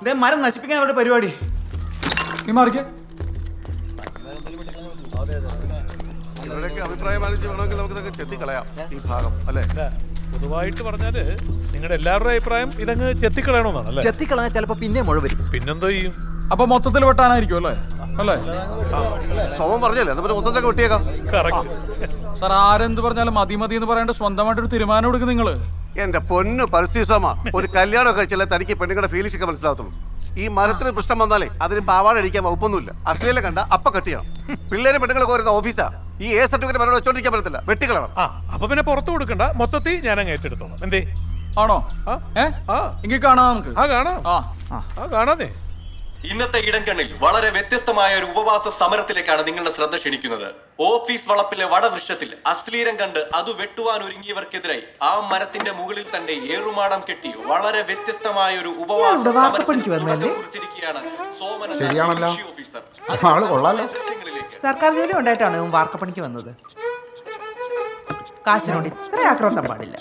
ഇതേ മരം നശിപ്പിക്കാൻ അവരുടെ പരിപാടി. നീ മാറിക്കേ. ഇവരൊക്കെ അഭിപ്രായം ആലോചിച്ച് വേണമെങ്കിൽ നമുക്ക് ചെത്തിക്കളയാം ഈ ഭാഗം അല്ലേ? പൊതുവായിട്ട് പറഞ്ഞാല് നിങ്ങളുടെ എല്ലാവരുടെ അഭിപ്രായം ഇതങ്ങ് ചെത്തിക്കളയണമെന്നാണ്. ചെത്തിക്കളഞ്ഞാൽ ചിലപ്പോ പിന്നെ മുഴ വരും. പിന്നെന്തോ ചെയ്യും? അപ്പൊ മൊത്തത്തിൽ വെട്ടാനായിരിക്കും അല്ലേ? അല്ലേ സോമൻ പറഞ്ഞല്ലേ, നമ്മൾ മൊത്തത്തിലൊക്കെ വെട്ടിയേക്കാം. കറക്റ്റ്. സാർ ആരെന്ത് പറഞ്ഞാലും മതി മതി എന്ന് പറയാണ്ട് സ്വന്തമായിട്ടൊരു തീരുമാനം എടുക്കും നിങ്ങള്. എന്റെ പൊന്നു പരിസ്ഥിതി സോമ, ഒരു കല്യാണം കഴിച്ചാലേ തനിക്ക് പെണ്ണുങ്ങളുടെ ഫീലിംഗ്സ് ഒക്കെ മനസ്സിലാവത്തുള്ളൂ. ഈ മരത്തിന് പ്രശ്നം വന്നാലേ അതിന് പാവാട അടിക്കാൻ വകുപ്പൊന്നുമില്ല. അശ്ലീലം കണ്ട അപ്പ കട്ടിയാണ്. പിള്ളേരും പെണ്ണുങ്ങളൊക്കെ വരുന്ന ഓഫീസാ. ഈ എ സർട്ടിഫിക്കറ്റ് മരം വെച്ചോണ്ടിരിക്കാൻ പറ്റത്തില്ല, വെട്ടിക്കളണം. അപ്പൊ പിന്നെ പുറത്തു കൊടുക്കണ്ട, മൊത്തത്തിൽ ഞാൻ അങ്ങ് ഏറ്റെടുത്തോളാം. എന്തേ? ആണോ? എങ്കിൽ കാണാം നമുക്ക്. കാണാതെ. ഇന്നത്തെ ഇടംകണ്ണിൽ വളരെ വ്യത്യസ്തമായ ഒരു ഉപവാസ സമരത്തിലേക്കാണ് നിങ്ങളുടെ ശ്രദ്ധ ക്ഷണിക്കുന്നത്. ഓഫീസ് വളപ്പിലെ വടവൃക്ഷത്തിൽ അശ്ലീലം കണ്ട് അത് വെട്ടുവാൻ ഒരുങ്ങിയവർക്കെതിരായി ആ മരത്തിന്റെ മുകളിൽ തന്നെ ഏറുമാടം കെട്ടി വളരെ വ്യത്യസ്തമായ ഒരു ഉപവാസ സമരത്തിലാണ് ശരിയാണല്ലോ, ആള് കൊള്ളാലോ. സർക്കാർ ജോലി ഉണ്ടായിട്ടാണ് വാർക്കപ്പണിക്ക് വന്നത്. കാശിനോട് ഇത്ര ആക്രാന്തം പാടില്ല.